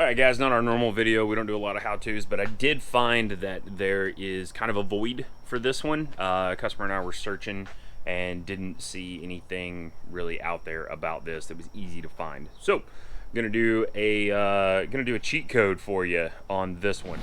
Alright guys, not our normal video, we don't do a lot of how-tos, but I did find that there is kind of a void for this one. A customer and I were searching and didn't see anything really out there about this that was easy to find. So, I'm gonna do a cheat code for you on this one.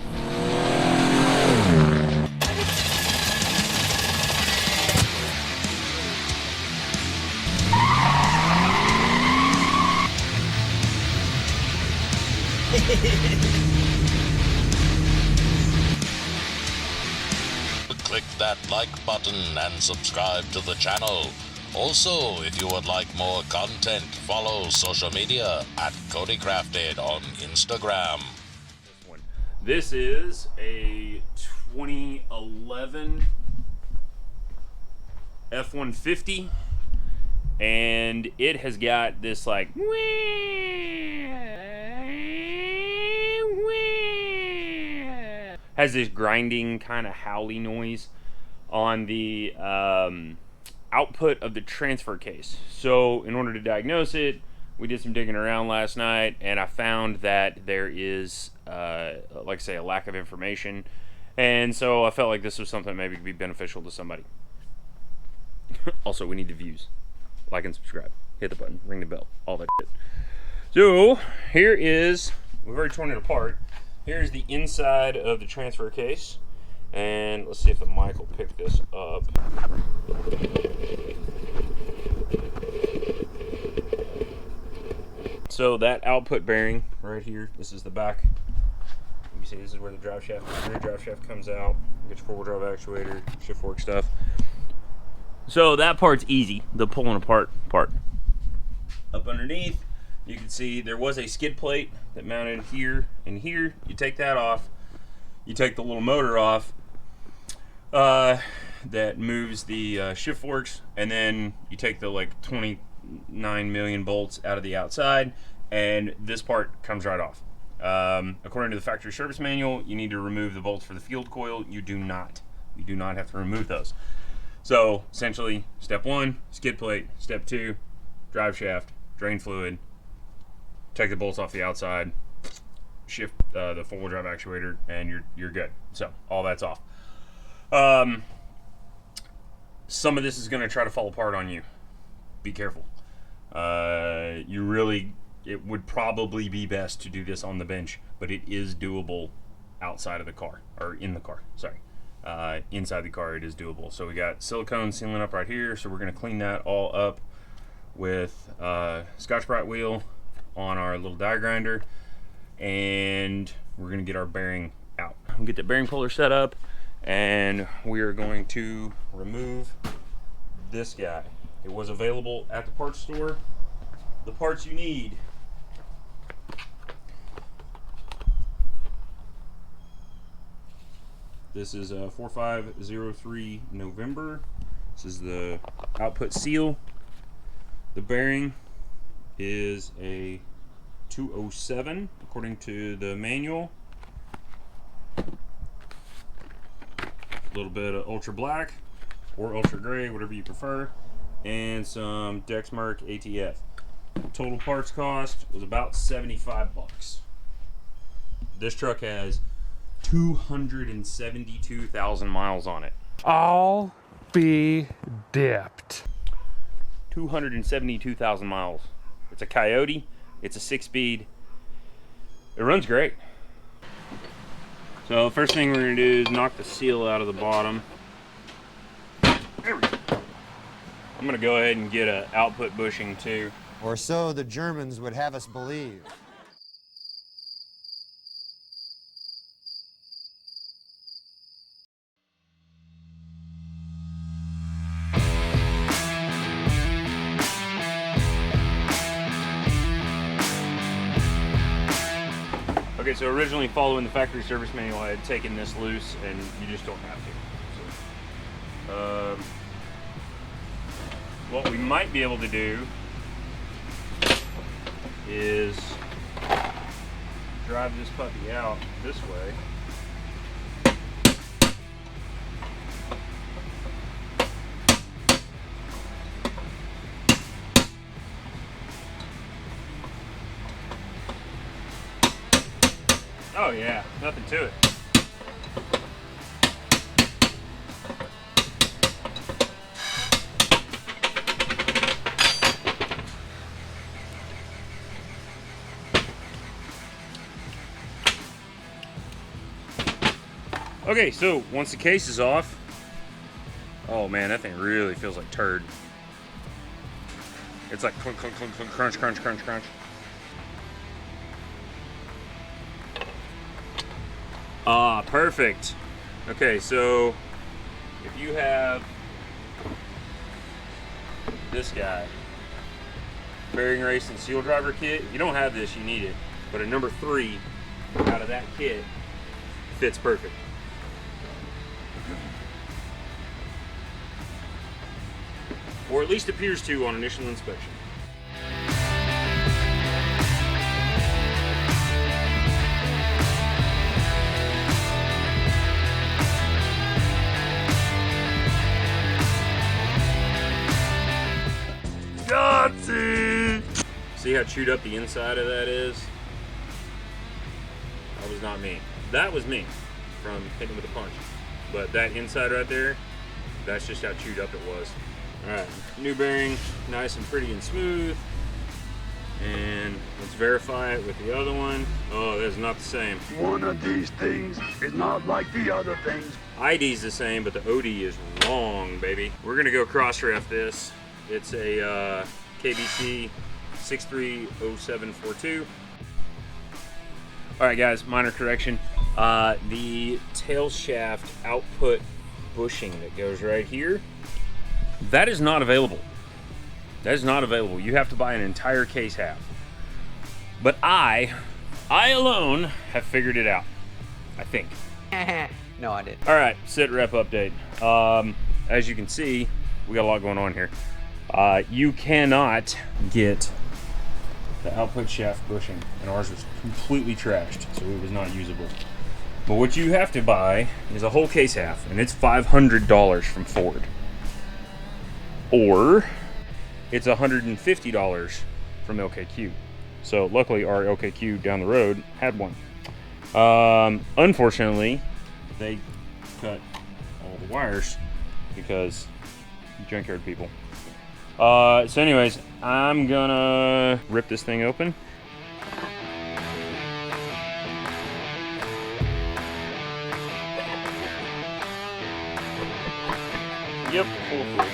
Click that like button and subscribe to the channel. Also, if you would like more content, follow social media at CodyCrafted on Instagram. This is a 2011 F150, and it has got this like has this grinding kind of howling noise on the output of the transfer case. So in order to diagnose it, we did some digging around last night, and I found that there is like I say, a lack of information, and so I felt like this was something that maybe could be beneficial to somebody. Also, we need the views. Like and subscribe, hit the button, ring the bell, all that shit. So here is, we've already torn it apart. Here's the inside of the transfer case, and let's see if the mic will pick this up. So that output bearing right here, this is the back. You see this is where the drive shaft, rear drive shaft comes out. You get your four-wheel drive actuator, shift fork stuff. So that part's easy, the pulling apart part. Up underneath, you can see there was a skid plate that mounted here and here. You take that off, you take the little motor off that moves the shift forks, and then you take the like 29 million bolts out of the outside, and this part comes right off. According to the factory service manual, you need to remove the bolts for the field coil. You do not. You do not have to remove those. So essentially, step one, skid plate. Step two, drive shaft, drain fluid. Take the bolts off the outside, shift the four-wheel drive actuator, and you're good. So all that's off. Some of this is going to try to fall apart on you. Be careful. It would probably be best to do this on the bench, but it is doable outside of the car, or in the car. Sorry. Inside the car it is doable. So we got silicone sealing up right here, so we're going to clean that all up with Scotch-Brite wheel on our little die grinder, and we're going to get our bearing out. We'll get the bearing puller set up, and we are going to remove this guy. It was available at the parts store. The parts you need: this is a 4503 November. This is the output seal. The bearing is a 207 according to the manual. A little bit of ultra black or ultra gray, whatever you prefer, and some Dexmark ATF. Total parts cost was about 75 bucks. This truck has 272,000 miles on it. I'll be dipped. 272,000 miles. It's a Coyote. It's a 6-speed. It runs great. So first thing we're going to do is knock the seal out of the bottom. There we go. I'm going to go ahead and get an output bushing too. Or so the Germans would have us believe. Okay, so originally following the factory service manual, I had taken this loose, and you just don't have to. So, what we might be able to do is drive this puppy out this way. Oh yeah, nothing to it. Okay, so once the case is off, oh man, that thing really feels like turd. It's like clunk, clunk, clunk, clunk, crunch, crunch, crunch, crunch. Ah, perfect. Okay, so if you have this guy, bearing race and seal driver kit, if you don't have this, you need it. But a number 3 out of that kit fits perfect. Or at least appears to on initial inspection. Gotcha! See how chewed up the inside of that is? That was not me. That was me from hitting with a punch. But that inside right there, that's just how chewed up it was. Alright, new bearing, nice and pretty and smooth. And let's verify it with the other one. Oh, that's not the same. One of these things is not like the other things. ID's the same, but the OD is wrong, baby. We're gonna go cross-ref this. It's a KBC 630742. Alright guys, minor correction. The tail shaft output bushing that goes right here, that is not available. That is not available. You have to buy an entire case half. But I alone have figured it out. I think. No, I didn't. All right, sit rep update. As you can see, we got a lot going on here. You cannot get the output shaft bushing, and ours was completely trashed, so it was not usable. But what you have to buy is a whole case half, and it's $500 from Ford. Or it's $150 from LKQ. So luckily our LKQ down the road had one. Unfortunately, they cut all the wires because junkyard people. So anyways, I'm gonna rip this thing open. Yep, full free.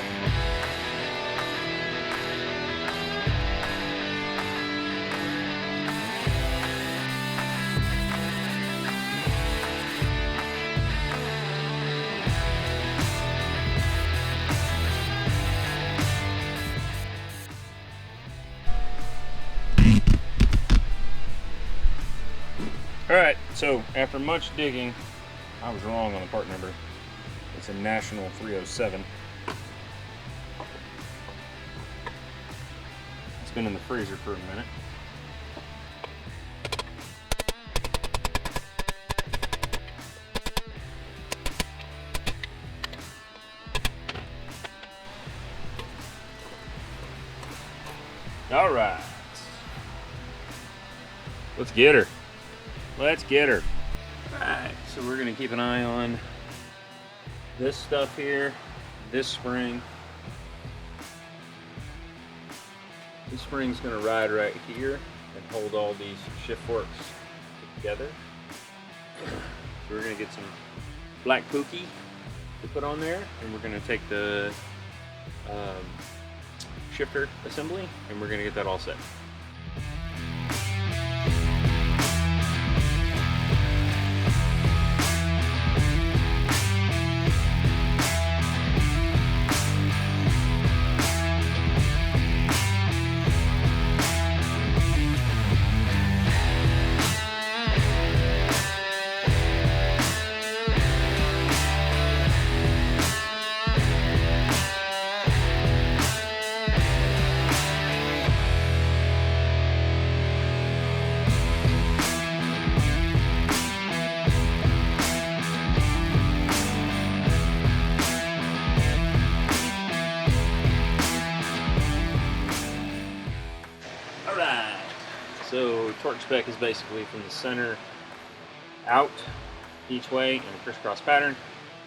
Alright, so after much digging, I was wrong on the part number. It's a National 307. It's been in the freezer for a minute. Alright. Let's get her. Let's get her. Alright, so we're going to keep an eye on this stuff here, this spring. This spring's going to ride right here and hold all these shift forks together. So we're going to get some black pookie to put on there, and we're going to take the shifter assembly, and we're going to get that all set. So torque spec is basically from the center out each way in a crisscross pattern.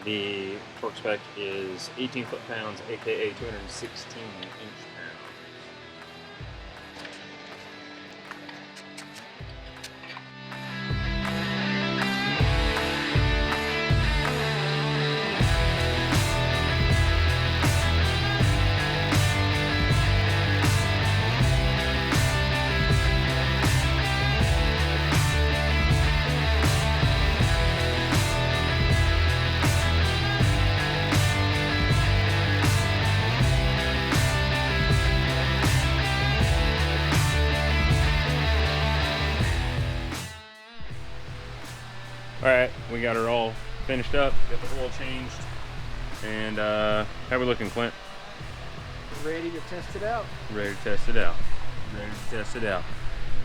The torque spec is 18 foot-pounds, aka 216 inch-pounds. Alright, we got her all finished up, got the oil changed, and how we looking, Clint? Ready to test it out. Ready to test it out. Ready to test it out.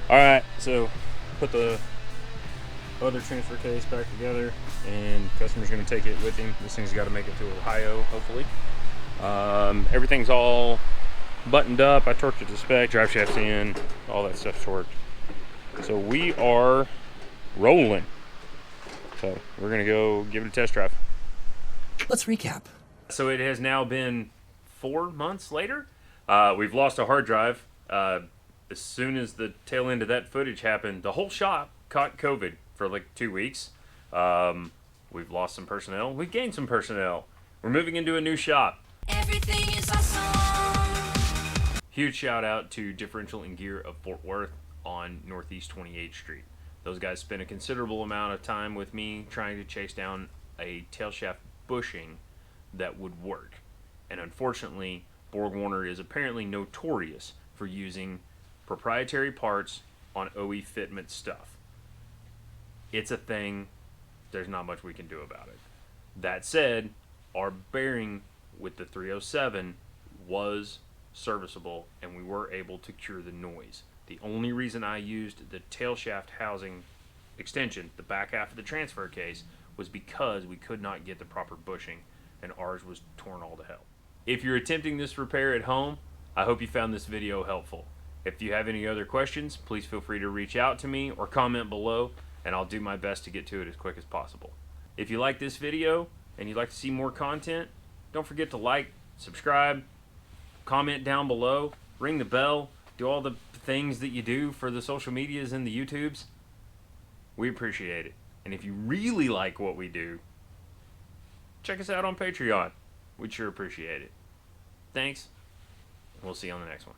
Alright, so put the other transfer case back together, and customer's going to take it with him. This thing's got to make it to Ohio, hopefully. Everything's all buttoned up. I torqued it to spec, drive shaft's in, all that stuff's torqued. So we are rolling. So we're going to go give it a test drive. Let's recap. So it has now been 4 months later. We've lost a hard drive. As soon as the tail end of that footage happened, the whole shop caught COVID for like 2 weeks. We've lost some personnel. We've gained some personnel. We're moving into a new shop. Everything is awesome. Huge shout out to Differential and Gear of Fort Worth on Northeast 28th Street. Those guys spent a considerable amount of time with me trying to chase down a tail shaft bushing that would work. And unfortunately, Borg Warner is apparently notorious for using proprietary parts on OE fitment stuff. It's a thing. There's not much we can do about it. That said, our bearing with the 307 was serviceable, and we were able to cure the noise. The only reason I used the tail shaft housing extension, the back half of the transfer case, was because we could not get the proper bushing, and ours was torn all to hell. If you're attempting this repair at home, I hope you found this video helpful. If you have any other questions, please feel free to reach out to me or comment below, and I'll do my best to get to it as quick as possible. If you like this video and you'd like to see more content, don't forget to like, subscribe, comment down below, ring the bell, do all the things that you do for the social medias and the YouTubes. We appreciate it. And if you really like what we do, check us out on Patreon. We'd sure appreciate it. Thanks. We'll see you on the next one.